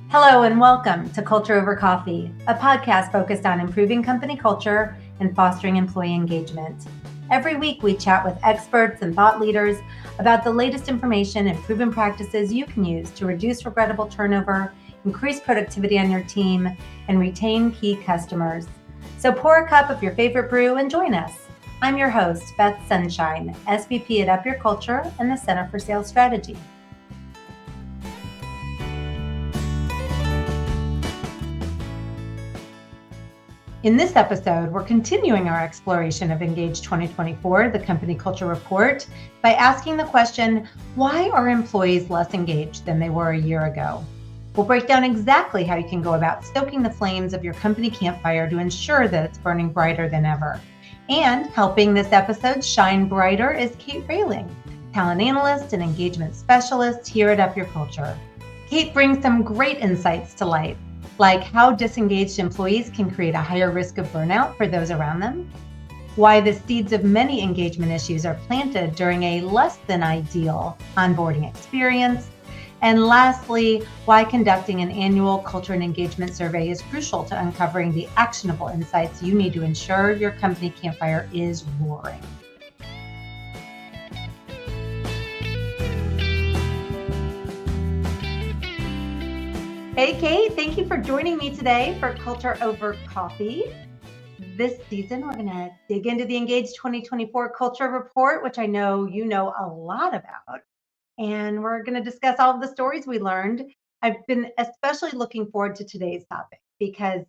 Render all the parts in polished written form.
Hello and welcome to Culture Over Coffee, a podcast focused on improving company culture and fostering employee engagement. Every week, we chat with experts and thought leaders about the latest information and proven practices you can use to reduce regrettable turnover, increase productivity on your team, and retain key customers. So pour a cup of your favorite brew and join us. I'm your host, Beth Sunshine, SVP at Up Your Culture and the Center for Sales Strategy. In this episode, we're continuing our exploration of Engage 2024, the company culture report, by asking the question, why are employees less engaged than they were a year ago? We'll break down exactly how you can go about stoking the flames of your company campfire to ensure that it's burning brighter than ever. And helping this episode shine brighter is Kate Rehling, talent analyst and engagement specialist here at Up Your Culture. Kate brings some great insights to light, like how disengaged employees can create a higher risk of burnout for those around them, why the seeds of many engagement issues are planted during a less than ideal onboarding experience, and lastly, why conducting an annual culture and engagement survey is crucial to uncovering the actionable insights you need to ensure your company campfire is roaring. Hey, Kate, thank you for joining me today for Culture Over Coffee. This season, we're going to dig into the Engage 2024 Culture Report, which I know you know a lot about. And we're going to discuss all of the stories we learned. I've been especially looking forward to today's topic because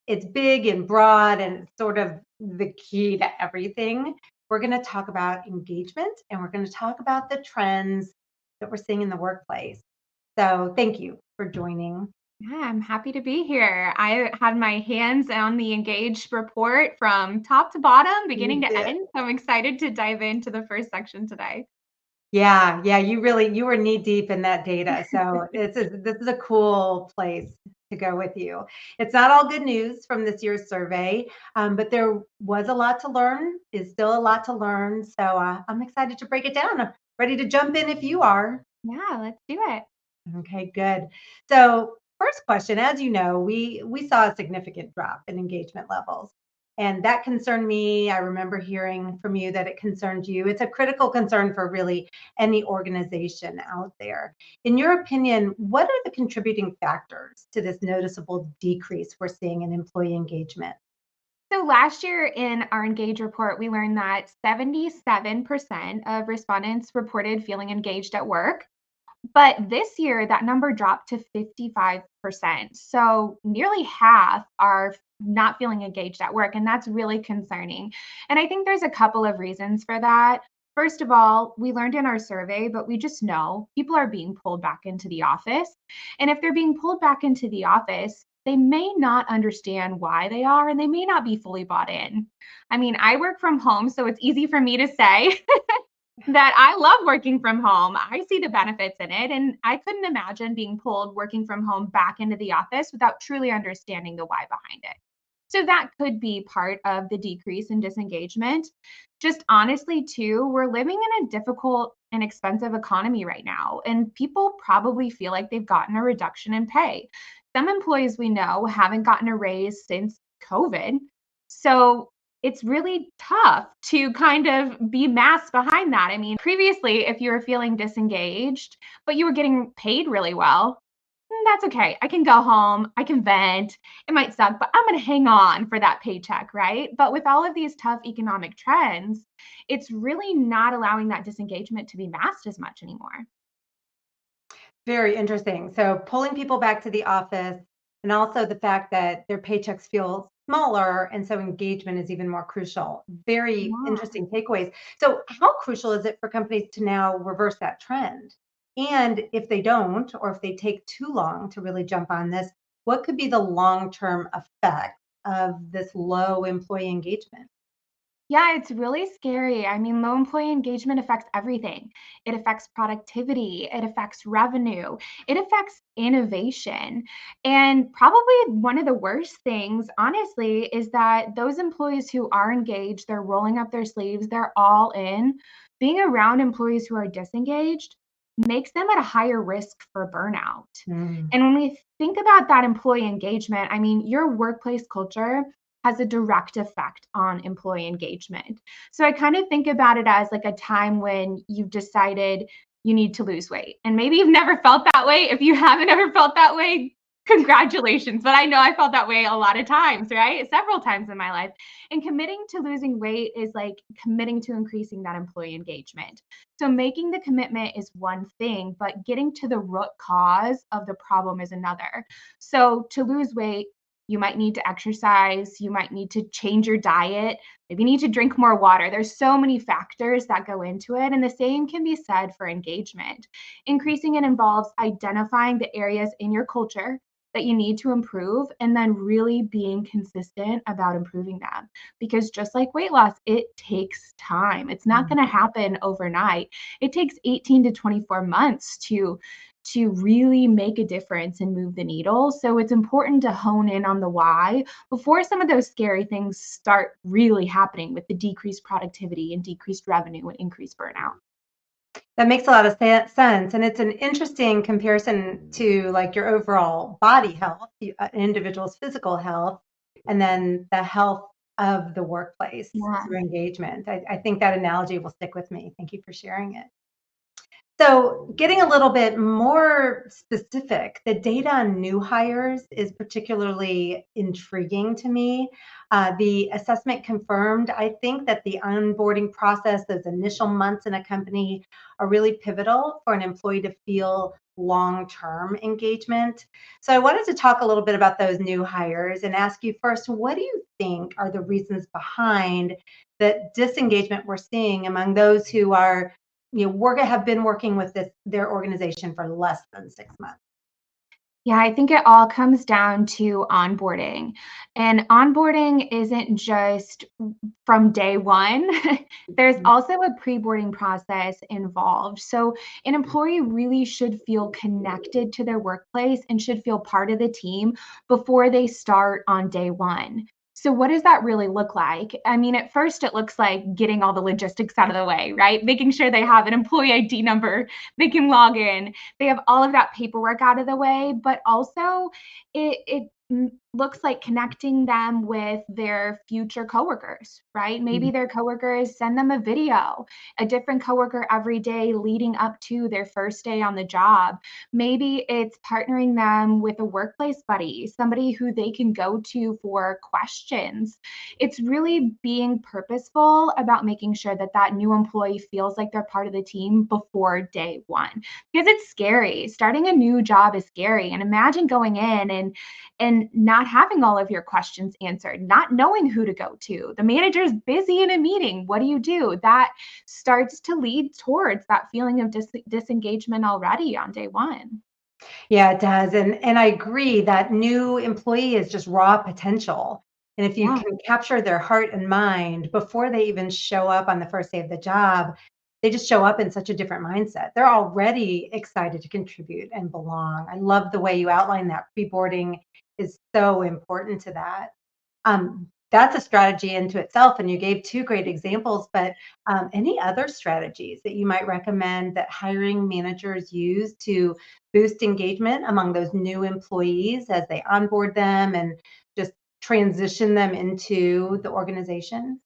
it's big and broad and it's sort of the key to everything. We're going to talk about engagement and we're going to talk about the trends that we're seeing in the workplace. So thank you for joining. Yeah, I'm happy to be here. I had my hands on the Engaged report from top to bottom, beginning You to did. end. So I'm excited to dive into the first section today. Yeah, you were knee deep in that data. So this is a cool place to go with you. It's not all good news from this year's survey, but there was a lot to learn, is still a lot to learn. So I'm excited to break it down. I'm ready to jump in if you are. Yeah, let's do it. Okay, good. So first question, as you know, we saw a significant drop in engagement levels. And that concerned me. I remember hearing from you that it concerned you. It's a critical concern for really any organization out there. In your opinion, what are the contributing factors to this noticeable decrease we're seeing in employee engagement? So last year in our Engage report, we learned that 77% of respondents reported feeling engaged at work. But this year, that number dropped to 55%. So nearly half are not feeling engaged at work. And that's really concerning. And I think there's a couple of reasons for that. First of all, we learned in our survey, but we just know people are being pulled back into the office. And if they're being pulled back into the office, they may not understand why they are, and they may not be fully bought in. I mean, I work from home, so it's easy for me to say that I love working from home. I see the benefits in it, and I couldn't imagine being pulled working from home back into the office without truly understanding the why behind it. So that could be part of the decrease in disengagement. Just honestly, too, we're living in a difficult and expensive economy right now, and people probably feel like they've gotten a reduction in pay. Some employees we know haven't gotten a raise since COVID. So it's really tough to kind of be masked behind that. I mean, previously, if you were feeling disengaged, but you were getting paid really well, that's okay. I can go home, I can vent. It might suck, but I'm going to hang on for that paycheck, right? But with all of these tough economic trends, it's really not allowing that disengagement to be masked as much anymore. Very interesting. So pulling people back to the office and also the fact that their paychecks feel smaller and so engagement is even more crucial. Very Yeah. interesting takeaways. So how crucial is it for companies to now reverse that trend? And if they don't, or if they take too long to really jump on this, what could be the long-term effect of this low employee engagement? Yeah, it's really scary. I mean, low employee engagement affects everything. It affects productivity, it affects revenue, it affects innovation. And probably one of the worst things, honestly, is that those employees who are engaged, they're rolling up their sleeves, they're all in. Being around employees who are disengaged, makes them at a higher risk for burnout. Mm. And when we think about that employee engagement, I mean, your workplace culture has a direct effect on employee engagement. So I kind of think about it as like a time when you've decided you need to lose weight. And maybe you've never felt that way. If you haven't ever felt that way, congratulations. But I know I felt that way a lot of times, right? Several times in my life. And committing to losing weight is like committing to increasing that employee engagement. So making the commitment is one thing, but getting to the root cause of the problem is another. So to lose weight, you might need to exercise, you might need to change your diet, maybe you need to drink more water. There's so many factors that go into it, and the same can be said for engagement. Increasing it involves identifying the areas in your culture that you need to improve and then really being consistent about improving them, because just like weight loss, it takes time. It's not going to happen overnight. It takes 18 to 24 months to really make a difference and move the needle. So it's important to hone in on the why before some of those scary things start really happening with the decreased productivity and decreased revenue and increased burnout. That makes a lot of sense, and it's an interesting comparison to like your overall body health, an individual's physical health, and then the health of the workplace Yeah. through engagement. I think that analogy will stick with me. Thank you for sharing it. So, getting a little bit more specific, the data on new hires is particularly intriguing to me. The assessment confirmed, I think, that the onboarding process, those initial months in a company, are really pivotal for an employee to feel long term engagement. So, I wanted to talk a little bit about those new hires and ask you first, what do you think are the reasons behind the disengagement we're seeing among those who are have been working with their organization for less than 6 months? Yeah, I think it all comes down to onboarding. And onboarding isn't just from day one. There's Mhm. also a pre-boarding process involved. So an employee really should feel connected to their workplace and should feel part of the team before they start on day one. So what does that really look like? I mean, at first it looks like getting all the logistics out of the way, right? Making sure they have an employee ID number, they can log in, they have all of that paperwork out of the way, but also it looks like connecting them with their future coworkers, right? Maybe their coworkers send them a video, a different coworker every day leading up to their first day on the job. Maybe it's partnering them with a workplace buddy, somebody who they can go to for questions. It's really being purposeful about making sure that that new employee feels like they're part of the team before day one, because it's scary. Starting a new job is scary, and imagine going in and not having all of your questions answered, not knowing who to go to. The manager's busy in a meeting. What do you do? That starts to lead towards that feeling of disengagement already on day one. Yeah, it does. And I agree that new employee is just raw potential. And if you Yeah. can capture their heart and mind before they even show up on the first day of the job, they just show up in such a different mindset. They're already excited to contribute and belong. I love the way you outline that. Pre-boarding is so important to that. That's a strategy into itself, and you gave two great examples. But any other strategies that you might recommend that hiring managers use to boost engagement among those new employees as they onboard them and just transition them into the organization?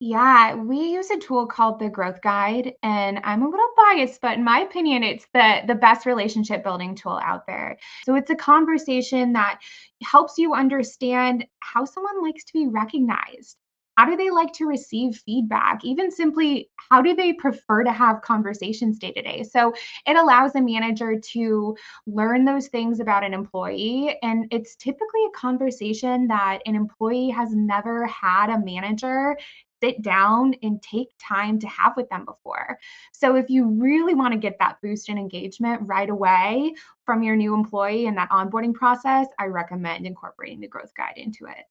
Yeah, we use a tool called the Growth Guide, and I'm a little biased, but in my opinion, it's the best relationship building tool out there. So it's a conversation that helps you understand how someone likes to be recognized. How do they like to receive feedback? Even simply, how do they prefer to have conversations day to day? So it allows a manager to learn those things about an employee. And it's typically a conversation that an employee has never had a manager sit down and take time to have with them before. So if you really want to get that boost in engagement right away from your new employee in that onboarding process, I recommend incorporating the growth guide into it.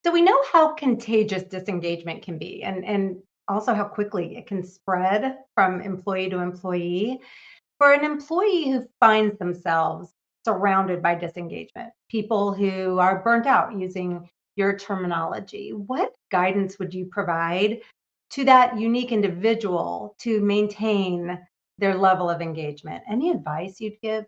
So we know how contagious disengagement can be and also how quickly it can spread from employee to employee. For an employee who finds themselves surrounded by disengagement, people who are burnt out using your terminology, what guidance would you provide to that unique individual to maintain their level of engagement. Any advice you'd give?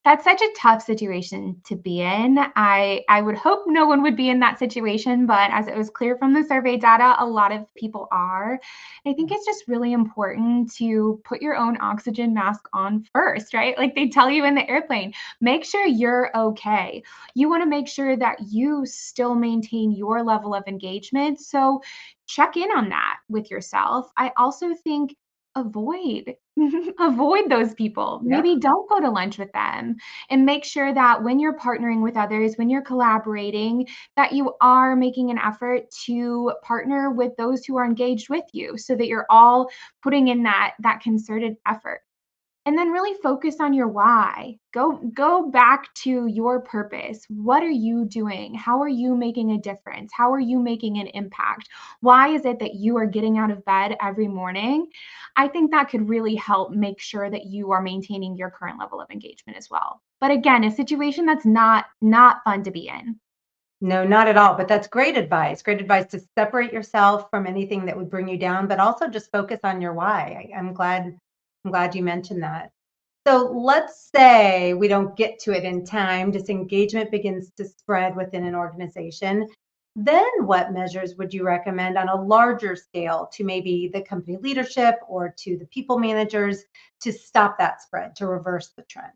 That's such a tough situation to be in. I would hope no one would be in that situation, but as it was clear from the survey data, a lot of people are. I think it's just really important to put your own oxygen mask on first, right? Like they tell you in the airplane, make sure you're okay. You want to make sure that you still maintain your level of engagement. So check in on that with yourself. I also think avoid avoid those people. Yep. Maybe don't go to lunch with them, and make sure that when you're partnering with others, when you're collaborating, that you are making an effort to partner with those who are engaged with you so that you're all putting in that concerted effort. And then really focus on your why. Go back to your purpose. What are you doing? How are you making a difference? How are you making an impact? Why is it that you are getting out of bed every morning? I think that could really help make sure that you are maintaining your current level of engagement as well. But again, a situation that's not fun to be in. No, not at all. But that's great advice. Great advice to separate yourself from anything that would bring you down, but also just focus on your why. I'm glad you mentioned that. So let's say we don't get to it in time, disengagement begins to spread within an organization. Then what measures would you recommend on a larger scale to maybe the company leadership or to the people managers to stop that spread, to reverse the trend?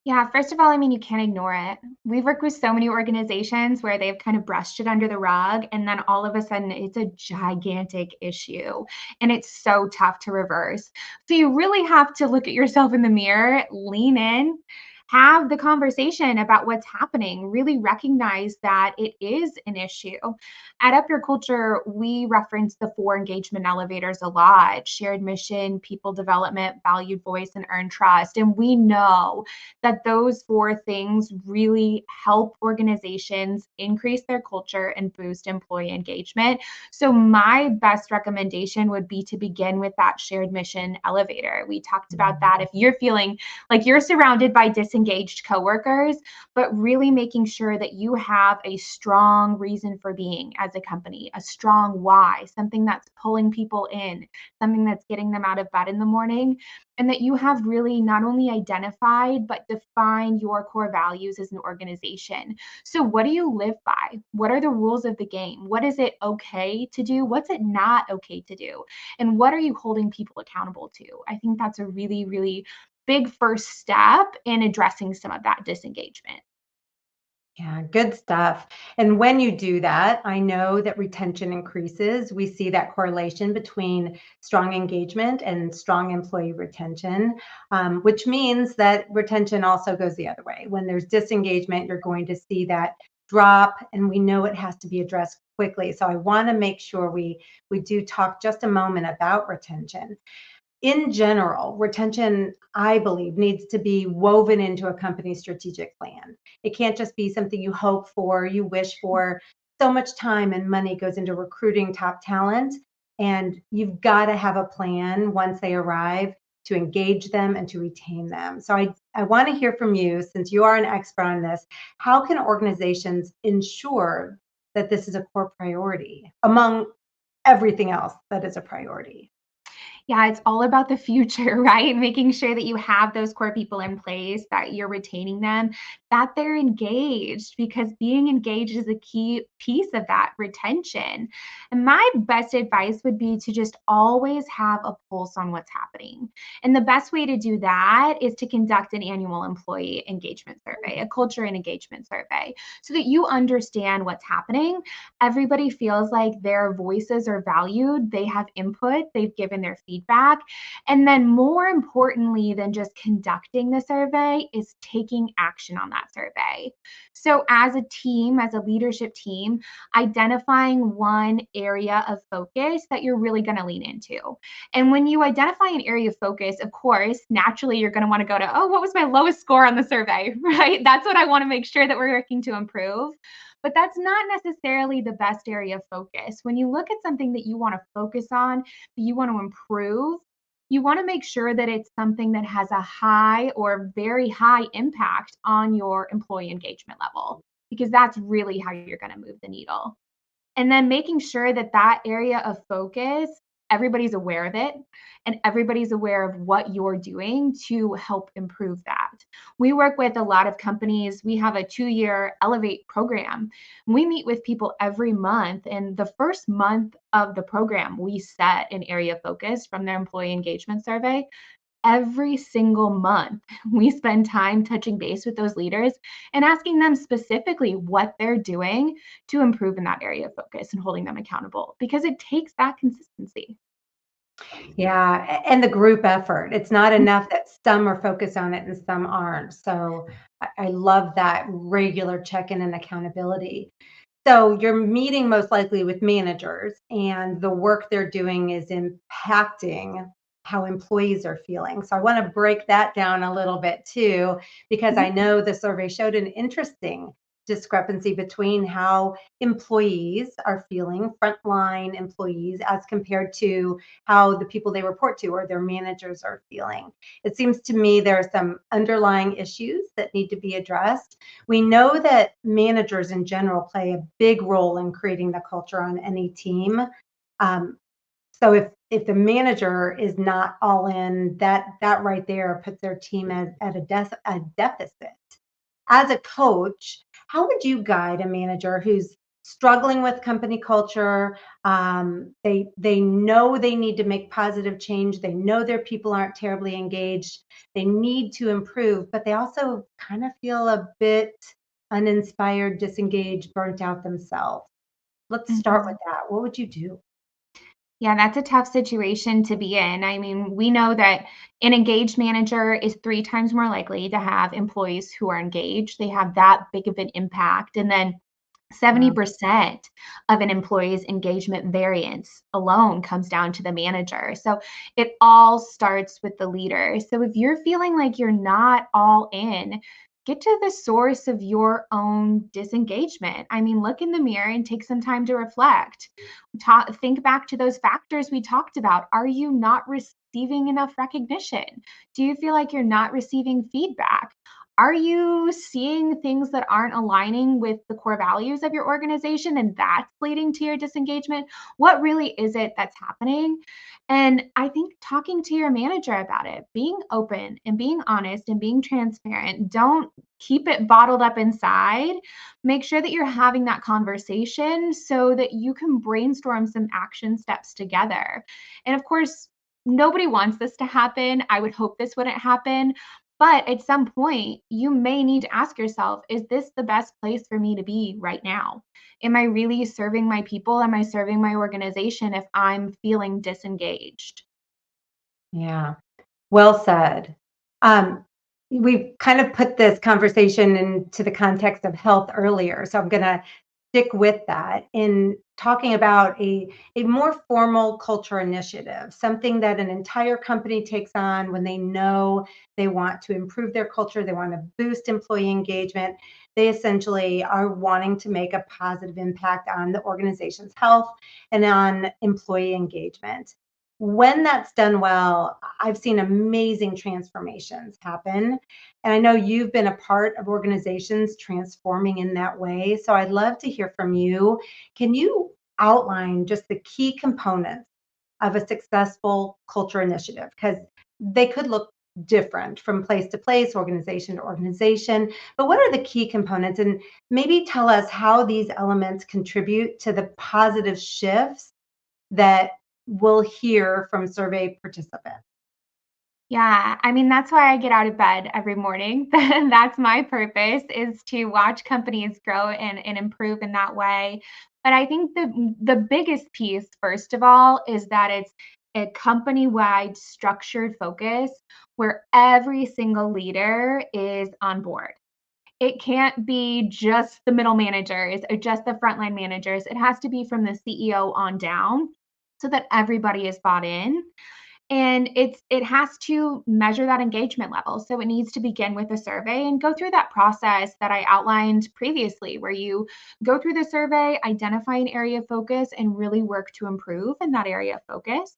Yeah, first of all, I mean, you can't ignore it. We've worked with so many organizations where they've kind of brushed it under the rug, and then all of a sudden it's a gigantic issue, and it's so tough to reverse. So you really have to look at yourself in the mirror, lean in, have the conversation about what's happening, really recognize that it is an issue. At Up Your Culture, we reference the four engagement elevators a lot: shared mission, people development, valued voice, and earned trust. And we know that those four things really help organizations increase their culture and boost employee engagement. So, my best recommendation would be to begin with that shared mission elevator. We talked about that. If you're feeling like you're surrounded by disengaged coworkers, but really making sure that you have a strong reason for being as a company, a strong why, something that's pulling people in, something that's getting them out of bed in the morning, and that you have really not only identified but defined your core values as an organization. So what do you live by? What are the rules of the game? What is it okay to do? What's it not okay to do? And what are you holding people accountable to? I think that's a really, really big first step in addressing some of that disengagement. Yeah, good stuff. And when you do that, I know that retention increases. We see that correlation between strong engagement and strong employee retention, which means that retention also goes the other way. When there's disengagement, you're going to see that drop, and we know it has to be addressed quickly. So I want to make sure we do talk just a moment about retention. In general, retention, I believe, needs to be woven into a company's strategic plan. It can't just be something you hope for, you wish for. So much time and money goes into recruiting top talent, and you've got to have a plan once they arrive to engage them and to retain them. So I want to hear from you, since you are an expert on this. How can organizations ensure that this is a core priority among everything else that is a priority? Yeah, it's all about the future, right? Making sure that you have those core people in place, that you're retaining them, that they're engaged, because being engaged is a key piece of that retention. And my best advice would be to just always have a pulse on what's happening. And the best way to do that is to conduct an annual employee engagement survey, a culture and engagement survey, so that you understand what's happening. Everybody feels like their voices are valued, they have input, they've given their feedback. And then, more importantly than just conducting the survey, is taking action on that survey. So, as a team, as a leadership team, identifying one area of focus that you're really going to lean into. And when you identify an area of focus, of course, naturally you're going to want to go to, oh, what was my lowest score on the survey, right? That's what I want to make sure that we're working to improve. But that's not necessarily the best area of focus. When you look at something that you want to focus on, that you want to improve, you want to make sure that it's something that has a high or very high impact on your employee engagement level, because that's really how you're going to move the needle. And then making sure that that area of focus, everybody's aware of it and everybody's aware of what you're doing to help improve that. We work with a lot of companies. We have a 2-year Elevate program. We meet with people every month. And the first month of the program, we set an area of focus from their employee engagement survey. Every single month, we spend time touching base with those leaders and asking them specifically what they're doing to improve in that area of focus and holding them accountable because it takes that consistency. Yeah, and the group effort. It's not enough that some are focused on it and some aren't. So I love that regular check-in and accountability. So you're meeting most likely with managers, and the work they're doing is impacting how employees are feeling. So I want to break that down a little bit too, because I know the survey showed an interesting discrepancy between how employees are feeling, frontline employees, as compared to how the people they report to or their managers are feeling. It seems to me there are some underlying issues that need to be addressed. We know that managers in general play a big role in creating the culture on any team. Um, so if the manager is not all in, that right there puts their team at a deficit. As a coach, how would you guide a manager who's struggling with company culture? They know they need to make positive change. They know their people aren't terribly engaged. They need to improve, but they also kind of feel a bit uninspired, disengaged, burnt out themselves. Let's start with Mhm. that. What would you do? Yeah, that's a tough situation to be in. I mean, we know that an engaged manager is 3 times more likely to have employees who are engaged. They have that big of an impact. And then Yeah. 70% of an employee's engagement variance alone comes down to the manager. So it all starts with the leader. So if you're feeling like you're not all in, get to the source of your own disengagement. I mean, look in the mirror and take some time to reflect. Think back to those factors we talked about. Are you not receiving enough recognition? Do you feel like you're not receiving feedback? Are you seeing things that aren't aligning with the core values of your organization and that's leading to your disengagement? What really is it that's happening? And I think talking to your manager about it, being open and being honest and being transparent, don't keep it bottled up inside. Make sure that you're having that conversation so that you can brainstorm some action steps together. And of course, nobody wants this to happen. I would hope this wouldn't happen. But at some point, you may need to ask yourself, is this the best place for me to be right now? Am I really serving my people? Am I serving my organization if I'm feeling disengaged? Yeah. Well said. Um, we've kind of put this conversation into the context of health earlier, so I'm going to stick with that in talking about a more formal culture initiative, something that an entire company takes on when they know they want to improve their culture, they want to boost employee engagement. They essentially are wanting to make a positive impact on the organization's health and on employee engagement. When that's done well, I've seen amazing transformations happen. And I know you've been a part of organizations transforming in that way. So I'd love to hear from you. Can you outline just the key components of a successful culture initiative? Because they could look different from place to place, organization to organization. But what are the key components? And maybe tell us how these elements contribute to the positive shifts that we'll hear from survey participants. Yeah, I mean, that's why I get out of bed every morning. That's my purpose is to watch companies grow and improve in that way. But I think the biggest piece, first of all, is that it's a company-wide structured focus where every single leader is on board. It can't be just the middle managers or just the frontline managers. It has to be from the CEO on down so that everybody is bought in. And it has to measure that engagement level. So it needs to begin with a survey and go through that process that I outlined previously, where you go through the survey, identify an area of focus, and really work to improve in that area of focus.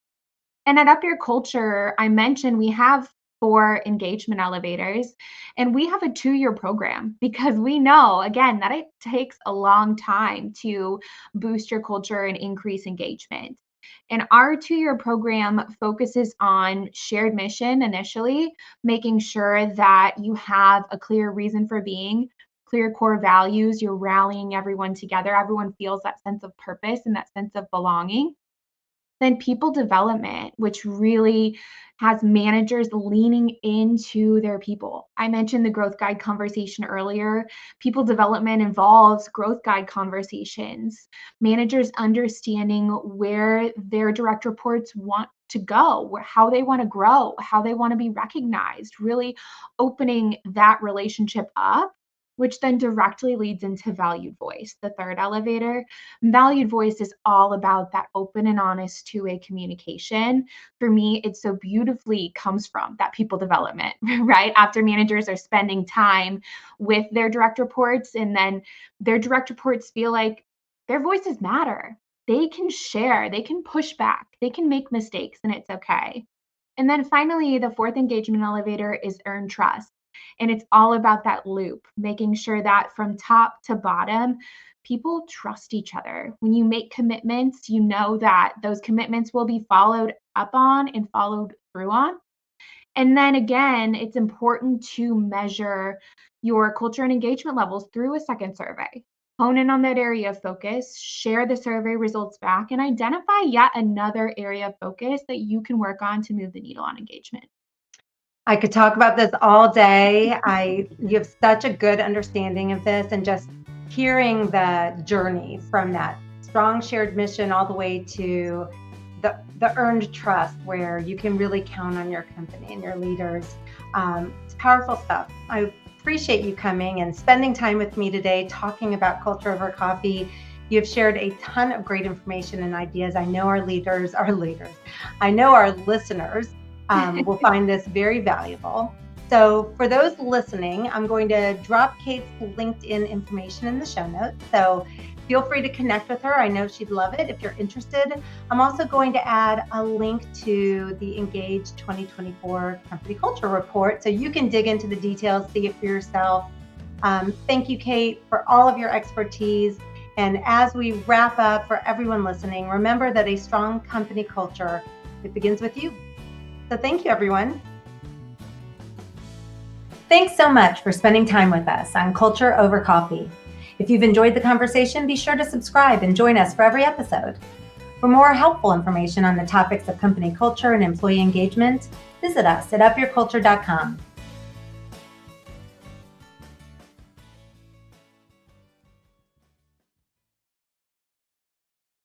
And at Up Your Culture, I mentioned we have 4 engagement elevators, and we have a 2-year program because we know, again, that it takes a long time to boost your culture and increase engagement. And our 2-year program focuses on shared mission initially, making sure that you have a clear reason for being, clear core values, you're rallying everyone together, everyone feels that sense of purpose and that sense of belonging. Then people development, which really has managers leaning into their people. I mentioned the growth guide conversation earlier. People development involves growth guide conversations, managers understanding where their direct reports want to go, how they want to grow, how they want to be recognized, really opening that relationship up, which then directly leads into valued voice, the third elevator. Valued voice is all about that open and honest two-way communication. For me, it so beautifully comes from that people development, right? After managers are spending time with their direct reports, and then their direct reports feel like their voices matter. They can share, they can push back, they can make mistakes, and it's okay. And then finally, the fourth engagement elevator is earn trust. And it's all about that loop, making sure that from top to bottom, people trust each other. When you make commitments, you know that those commitments will be followed up on and followed through on. And then again, it's important to measure your culture and engagement levels through a second survey. Hone in on that area of focus, share the survey results back, and identify yet another area of focus that you can work on to move the needle on engagement. I could talk about this all day. You have such a good understanding of this, and just hearing the journey from that strong shared mission all the way to the earned trust where you can really count on your company and your leaders. It's powerful stuff. I appreciate you coming and spending time with me today talking about culture over coffee. You have shared a ton of great information and ideas. I know our leaders, I know our listeners will find this very valuable. So for those listening, I'm going to drop Kate's LinkedIn information in the show notes. So feel free to connect with her. I know she'd love it if you're interested. I'm also going to add a link to the Engaged 2024 Company Culture Report so you can dig into the details, see it for yourself. Thank you, Kate, for all of your expertise. And as we wrap up, for everyone listening, remember that a strong company culture, it begins with you. So thank you, everyone. Thanks so much for spending time with us on Culture Over Coffee. If you've enjoyed the conversation, be sure to subscribe and join us for every episode. For more helpful information on the topics of company culture and employee engagement, visit us at upyourculture.com.